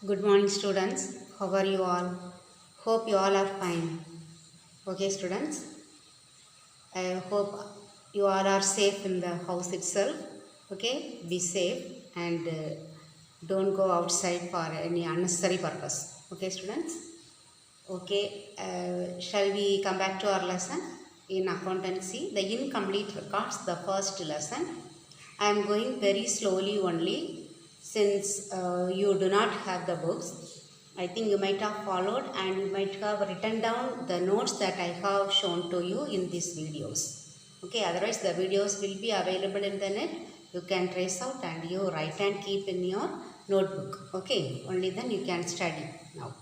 Good morning, students. How are you all? Hope you all are fine. Okay, students. I hope you all are safe in the house itself. Okay, be safe and don't go outside for any unnecessary purpose. Okay, students. Okay, shall we come back to our lesson in accountancy? The incomplete records, the first lesson. I am going very slowly only since you do not have the books. I think you might have followed and you might have written down the notes that I have shown to you in these videos. Okay, otherwise the videos will be available in the net. You can trace out and you write and keep in your notebook. Okay, only then you can study now.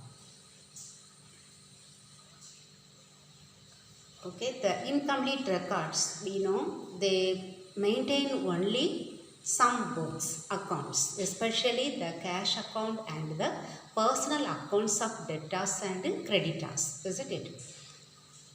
Okay, the incomplete records, we know they maintain only some books, accounts, especially the cash account and the personal accounts of debtors and creditors, isn't it?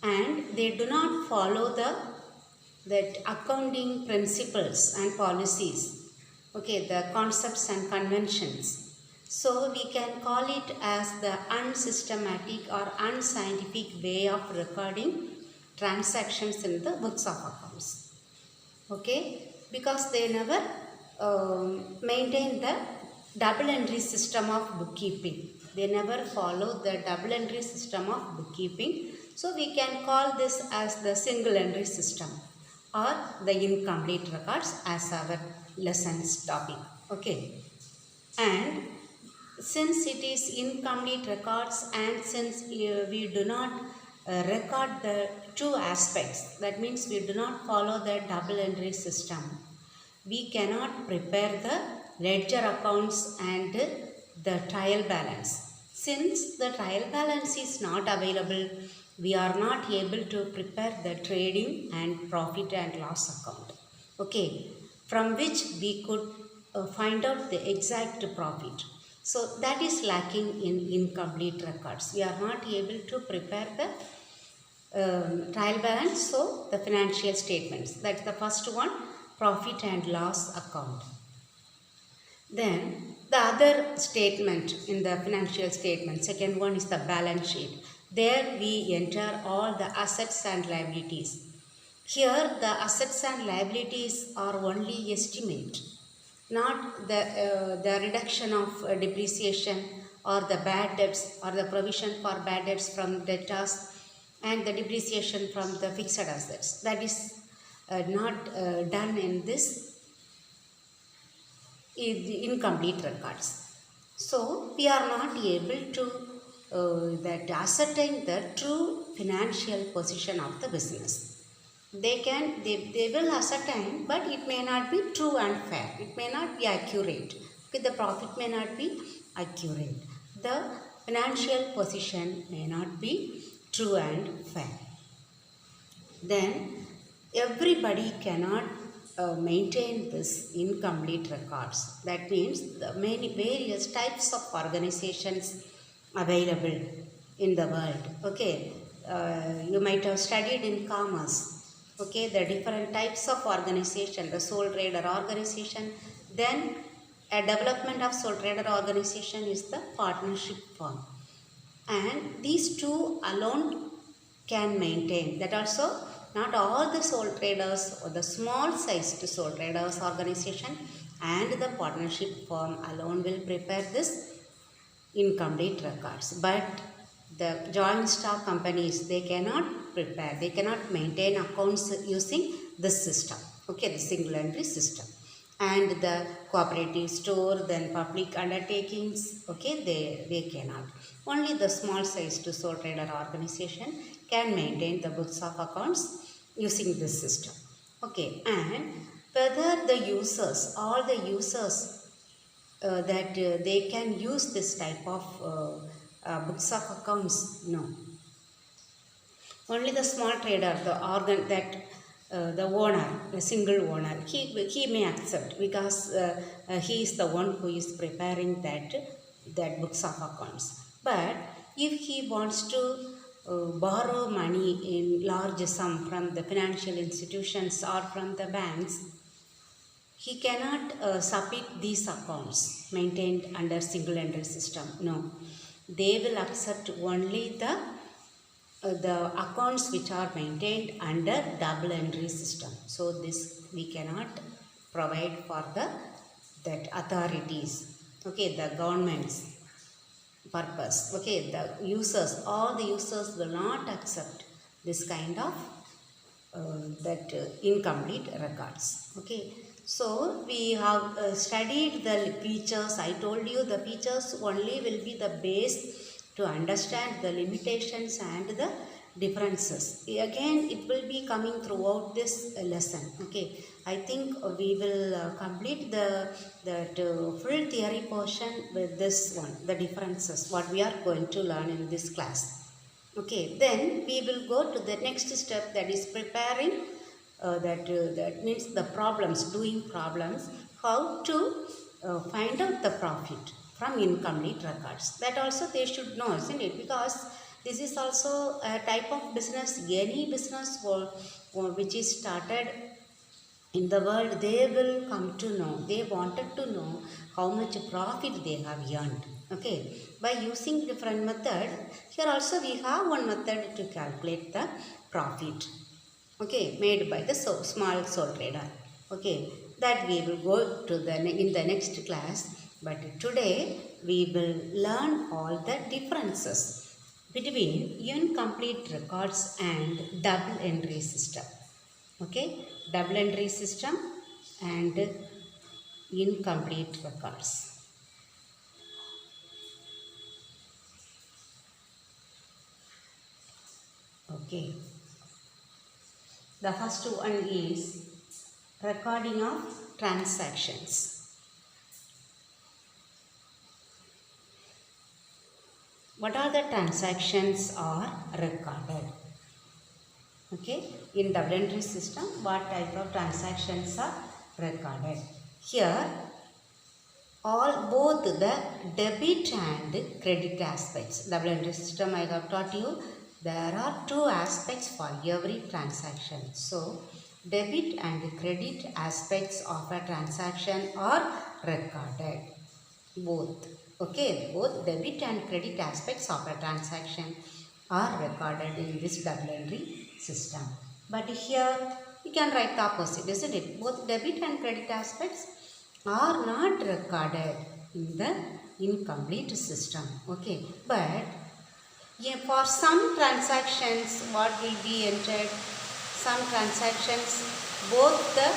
And they do not follow that accounting principles and policies, okay, the concepts and conventions. So we can call it as the unsystematic or unscientific way of recording transactions in the books of accounts. Okay, because they never maintain the double entry system of bookkeeping. They never follow the double entry system of bookkeeping. So we can call this as the single entry system or the incomplete records as our lessons topic. Okay, and since it is incomplete records and since we do not record the two aspects, that means we do not follow the double entry system, we cannot prepare the ledger accounts and the trial balance. Since the trial balance is not available, we are not able to prepare the trading and profit and loss account. Okay, from which we could find out the exact profit. So that is lacking in incomplete records. We are not able to prepare the trial balance, so the financial statements. That's the first one, profit and loss account. Then the other statement in the financial statement, second one is the balance sheet. There we enter all the assets and liabilities. Here the assets and liabilities are only estimate, not the reduction of depreciation or the bad debts or the provision for bad debts from debtors and the depreciation from the fixed assets. That is not done in this incomplete records. So we are not able to that ascertain the true financial position of the business. They will ascertain, but it may not be true and fair. It may not be accurate. Okay, the profit may not be accurate. The financial position may not be true and fair. Then everybody cannot maintain this incomplete records. That means the many various types of organizations available in the world. Okay, you might have studied in commerce. Okay, the different types of organization, the sole trader organization. Then a development of sole trader organization is the partnership firm. And these two alone can maintain. That also, not all the sole traders or the small sized sole traders organization and the partnership firm alone will prepare this incomplete records. But the joint stock companies, they cannot prepare, they cannot maintain accounts using this system. Okay, the single entry system. And the cooperative store, then public undertakings, okay, they cannot. Only the small sized sole trader organization can maintain the books of accounts using this system. Okay, and whether the users, all the users that they can use this type of books of accounts, no. Only the small trader, the organ that the owner, the single owner, he may accept because he is the one who is preparing that books of accounts. But if he wants to borrow money in large sum from the financial institutions or from the banks, he cannot submit these accounts maintained under single entry system. No, they will accept only the accounts which are maintained under double entry system. So this we cannot provide for that authorities, okay, the governments purpose, okay, the users, all the users will not accept this kind of incomplete records. Okay, so we have studied the features. I told you the features only will be the base to understand the limitations and the differences. Again, it will be coming throughout this lesson. Okay, I think we will complete that full theory portion with this one, the differences what we are going to learn in this class. Okay, then we will go to the next step, that is preparing that means the problems, doing problems, how to find out the profit from incomplete records. That also they should know, isn't it? Because this is also a type of business. Any business which is started in the world, they will come to know, they wanted to know how much profit they have earned. Okay, by using different method, here also we have one method to calculate the profit, okay, made by the small sole trader. Okay, that we will go to in the next class. But today we will learn all the differences between incomplete records and double entry system. Okay, double entry system and incomplete records. Okay, the first one is recording of transactions. What are the transactions are recorded? Okay, in double entry system, what type of transactions are recorded? Here, both the debit and credit aspects. Double entry system, I have taught you, there are two aspects for every transaction. So, debit and credit aspects of a transaction are recorded. Both. Okay, both debit and credit aspects of a transaction are recorded in this double entry system. But here you can write the opposite, isn't it? Both debit and credit aspects are not recorded in the incomplete system. Okay, but for some transactions, what will be entered? Some transactions, both the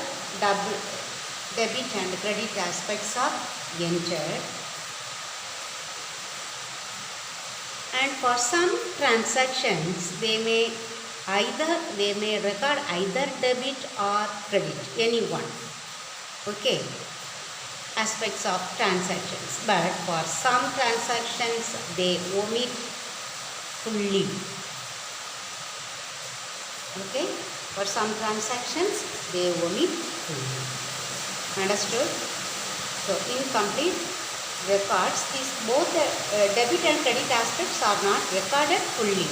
debit and credit aspects are entered. And for some transactions, they may record either debit or credit, any one. Okay, aspects of transactions. But for some transactions, they omit fully. Okay, for some transactions, they omit fully. Understood? So, incomplete records, these both debit and credit aspects are not recorded fully.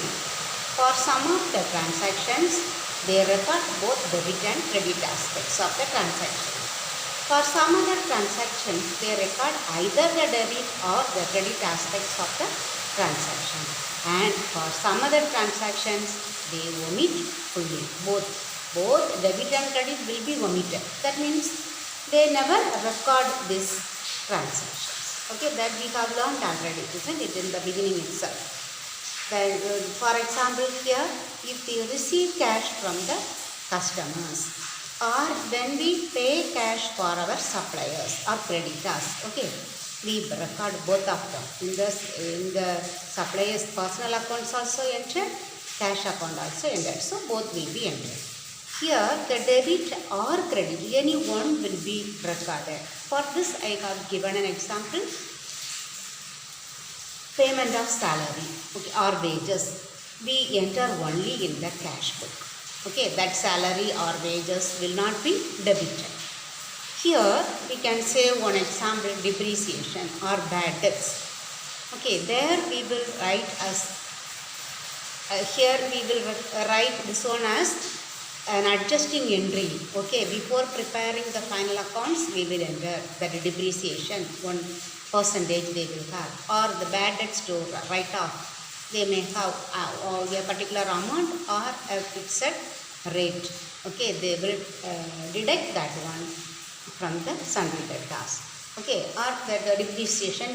For some of the transactions, they record both debit and credit aspects of the transaction. For some other transactions, they record either the debit or the credit aspects of the transaction. And for some other transactions, they omit fully. Both debit and credit will be omitted. That means they never record this transaction. Okay, that we have learned already, isn't it, in the beginning itself. Then, for example, here, if we receive cash from the customers, or when we pay cash for our suppliers or creditors, okay, we record both of them. In the suppliers' personal accounts also entered, cash account also entered. So, both will be entered. Here, the debit or credit, any one will be recorded. For this, I have given an example. Payment of salary, okay, or wages, we enter only in the cash book. Okay, that salary or wages will not be debited. Here, we can say one example, depreciation or bad debts. Okay, there we will write as, here we will write this one as an adjusting entry. Okay, before preparing the final accounts, we will enter that depreciation 1% they will have, or the bad debts to write off. They may have a particular amount or a fixed rate. Okay, they will deduct that one from the sundry debtors. Okay, or the depreciation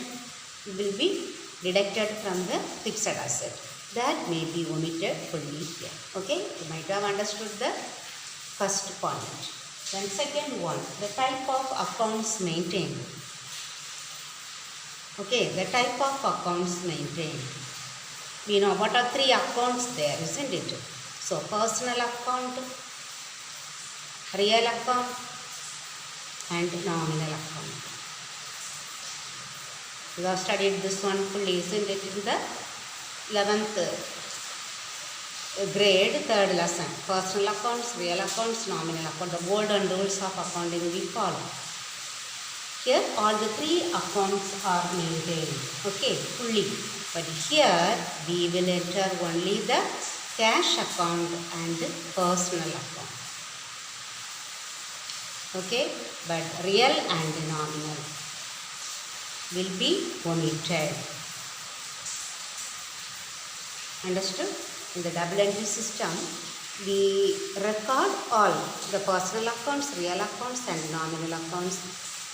will be deducted from the fixed asset. That may be omitted fully here. Okay, you might have understood the first point. Then second one, the type of accounts maintained. Okay, the type of accounts maintained. We know what are three accounts there, isn't it? So personal account, real account, and nominal account. We have studied this one fully, isn't it, in the 11th grade, third lesson. Personal accounts, real accounts, nominal account. The golden rules of accounting we follow. Here all the three accounts are maintained. Okay, fully. But here we will enter only the cash account and personal account. Okay, but real and nominal will be omitted. Understood? In the double entry system, we record all the personal accounts, real accounts and nominal accounts.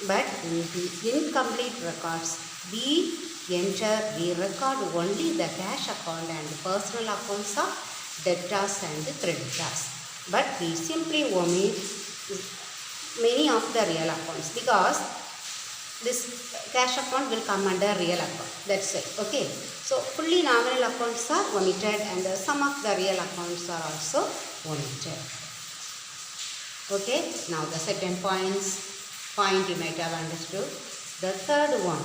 But in the incomplete records, we record only the cash account and personal accounts of debtors and creditors. But we simply omit many of the real accounts because this cash account will come under real account. That's it. Okay. So fully nominal accounts are omitted and some of the real accounts are also omitted. Okay. Now the second point you might have understood. The third one,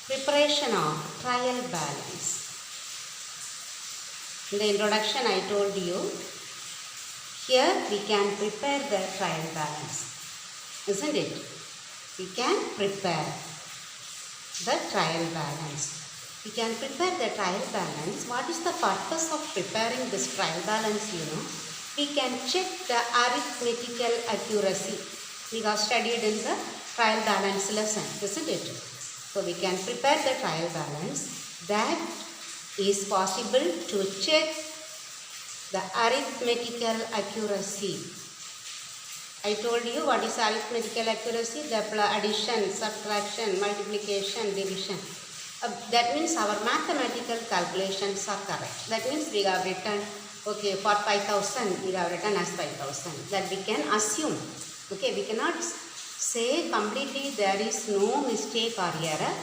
preparation of trial balance. In the introduction I told you, here we can prepare the trial balance, isn't it? We can prepare the trial balance. We can prepare the trial balance. What is the purpose of preparing this trial balance, you know? We can check the arithmetical accuracy. We have studied in the trial balance lesson, isn't it? So we can prepare the trial balance. That is possible to check the arithmetical accuracy. I told you what is arithmetical accuracy, the addition, subtraction, multiplication, division. That means our mathematical calculations are correct. That means we have written, okay, for 5,000, we have written as 5,000. That we can assume. Okay, we cannot say completely there is no mistake or error,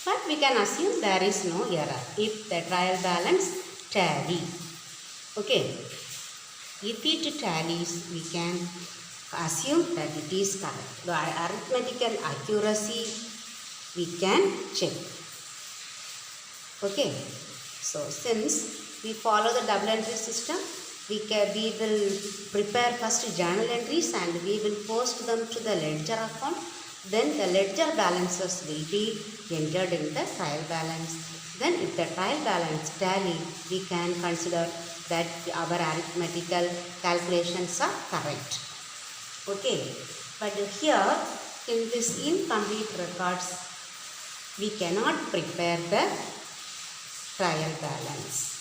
but we can assume there is no error if the trial balance tally. Okay, if it tallies, we can assume that it is correct. The arithmetical accuracy we can check. Okay, so since we follow the double entry system, we will prepare first journal entries and we will post them to the ledger account. Then the ledger balances will be entered in the trial balance. Then if the trial balance tally, we can consider that our arithmetical calculations are correct. Okay, but here in this incomplete records, we cannot prepare the trial balance.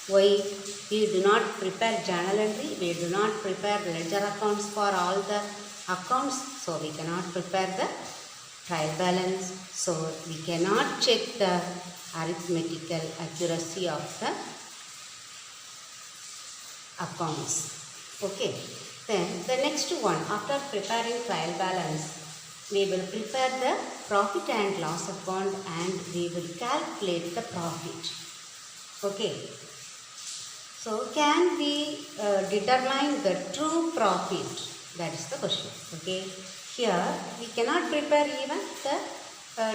Why? We do not prepare journal entry, we do not prepare ledger accounts for all the accounts, so we cannot prepare the trial balance, so we cannot check the arithmetical accuracy of the accounts. Okay, then the next one, after preparing trial balance, we will prepare the profit and loss account and we will calculate the profit. Okay, so can we determine the true profit? That is the question. Okay, here we cannot prepare even the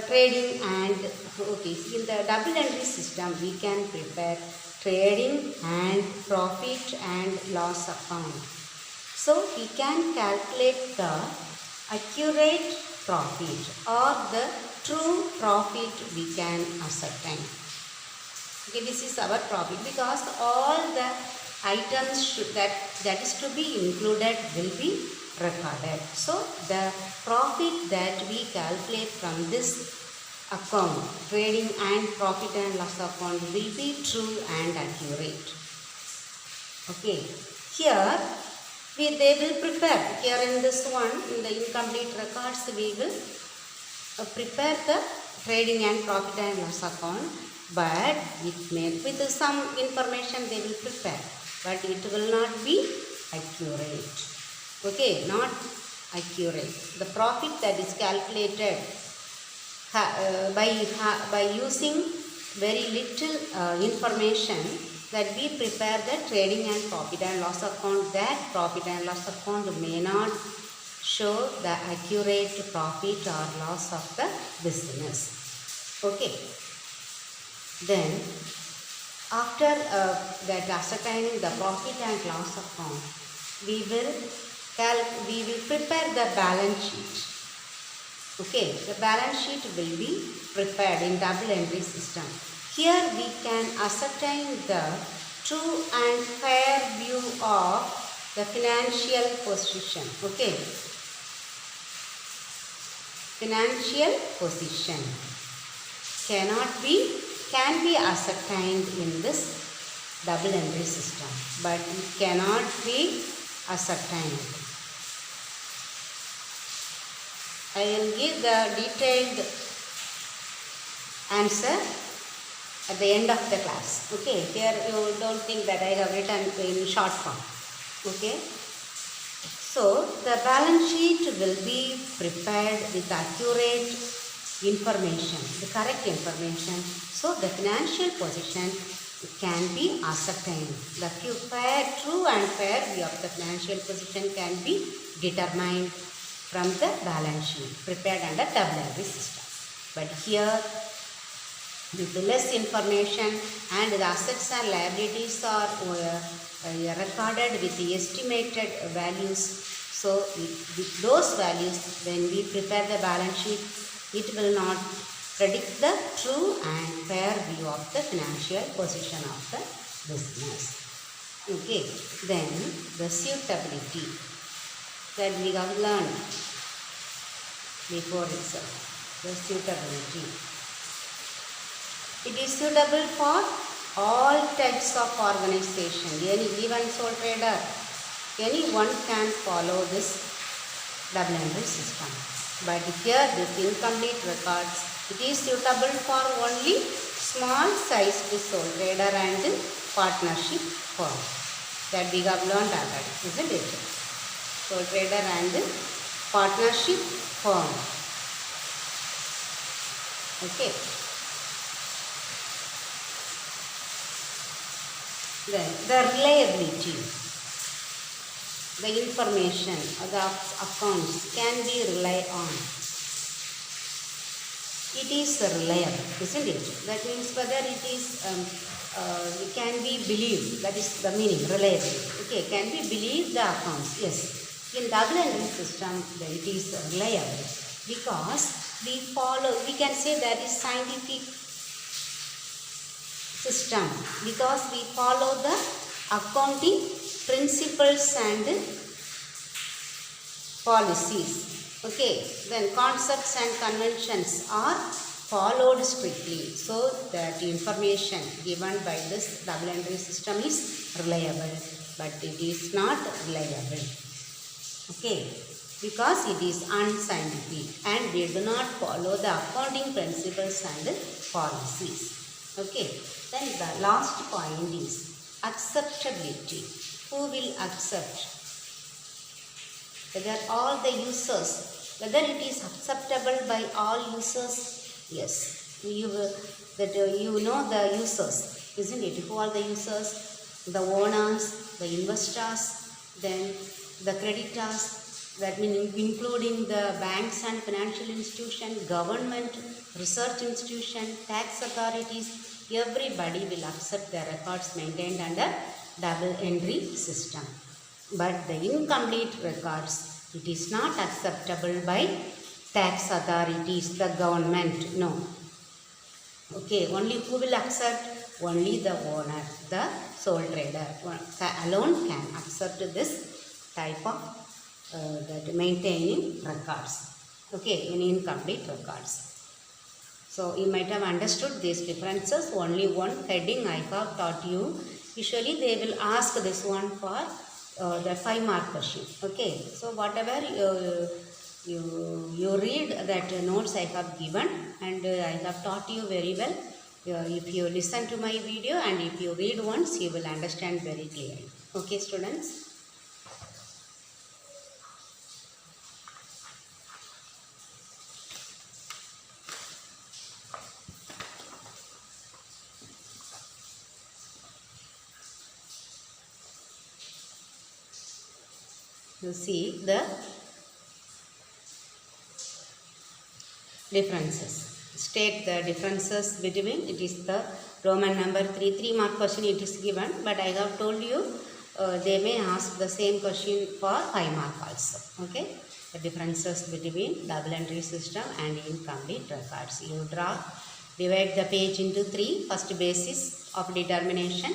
trading and, okay, in the double entry system we can prepare trading and profit and loss account. So we can calculate the accurate profit or the true profit we can ascertain. Okay, this is our profit because all the items that is to be included will be recorded. So the profit that we calculate from this account, trading and profit and loss account, will be true and accurate. Okay, here they will prepare, here in this one, in the incomplete records, we will prepare the trading and profit and loss account, but it may, with some information they will prepare, but it will not be accurate. Okay, not accurate. The profit that is calculated by using very little information, that we prepare the trading and profit and loss account, that profit and loss account may not show the accurate profit or loss of the business. Okay, then after that ascertaining the profit and loss account, we will prepare the balance sheet. Okay, the balance sheet will be prepared in double entry system. Here we can ascertain the true and fair view of the financial position. Okay, financial position can be ascertained in this double entry system, but it cannot be ascertained. I will give the detailed answer at the end of the class. Okay, here you don't think that I have written in short form. Okay, so the balance sheet will be prepared with accurate information, the correct information, so the financial position can be ascertained. The true and fair view of the financial position can be determined from the balance sheet prepared under double entry system. But here, with less information and the assets and liabilities are recorded with the estimated values, so with those values, when we prepare the balance sheet, it will not predict the true and fair view of the financial position of the business. Okay, then the suitability that we have learned before itself, the suitability. It is suitable for all types of organization. Even sole trader, anyone can follow this double entry system. But here this incomplete records, it is suitable for only small sized sole trader and partnership firm. That we have learned already, isn't it? Sole trader and partnership firm. Okay. Then the reliability, the information of the accounts can be relied on. It is reliable, isn't it? That means whether it is it can be believed. That is the meaning, reliable. Okay, can we believe the accounts? Yes. In double entry system, it is reliable because we can say that is scientific system, because we follow the accounting principles and policies. Okay, then concepts and conventions are followed strictly, so that the information given by this double entry system is reliable, but it is not reliable. Okay, because it is unscientific and we do not follow the accounting principles and policies. Okay, then the last point is acceptability. Who will accept? Whether all the users, whether it is acceptable by all users? Yes, you know the users, isn't it? Who are the users? The owners, the investors, then the creditors, that means including the banks and financial institutions, government, research institution, tax authorities. Everybody will accept the records maintained under double entry system. But the incomplete records, it is not acceptable by tax authorities, the government, no. Okay, only who will accept? only the owner, the sole trader alone can accept this type of that maintaining records, okay, in incomplete records. So you might have understood these differences. Only one heading I have taught you. Usually they will ask this one for the 5-mark question. Okay, so whatever you read that notes I have given, and I have taught you very well. If you listen to my video and if you read once, you will understand very clearly. Okay, students. You see the differences. State the differences between, it is the Roman number 3-mark question it is given, but I have told you they may ask the same question for 5-mark also. Okay, the differences between double entry system and incomplete records. You divide the page into 3. First, basis of determination,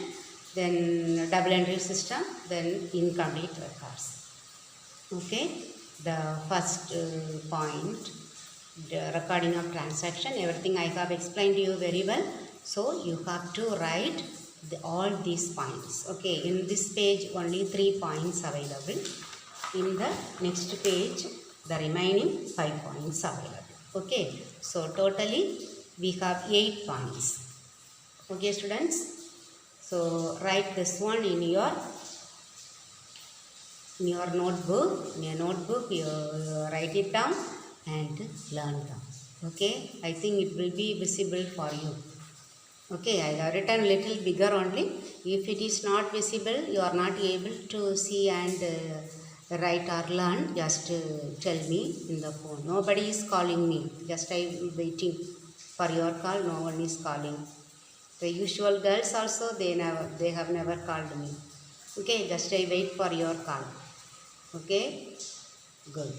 then double entry system, then incomplete records. Okay, the first point, the recording of transaction, everything I have explained to you very well. So you have to write all these points. Okay, in this page only 3 points available. In the next page the remaining 5 points available. Okay, so totally we have 8 points. Okay, students, so write this one in your notebook. In your notebook you write it down and learn them. Okay, I think it will be visible for you. Okay, I have written little bigger only. If it is not visible, you are not able to see and write or learn, just tell me in the phone. Nobody is calling me, just I am waiting for your call. No one is calling. The usual girls also, they have never called me. Okay, just I wait for your call. Okay, good.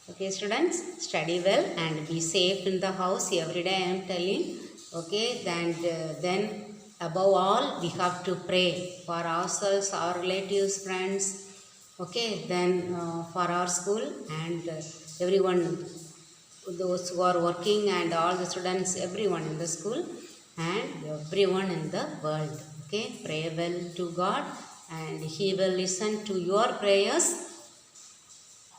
Okay, students, study well and be safe in the house. Every day I am telling. Okay, then above all we have to pray for ourselves, our relatives, friends. Okay, then for our school and everyone, those who are working and all the students, everyone in the school and everyone in the world. Okay, pray well to God and He will listen to your prayers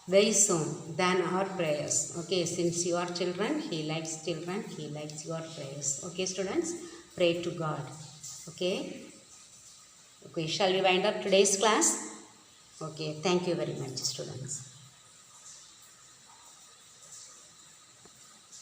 very soon than our prayers. Okay, since you are children, He likes children, He likes your prayers. Okay, students, pray to God. Okay, okay, shall we wind up today's class? Okay, thank you very much, students.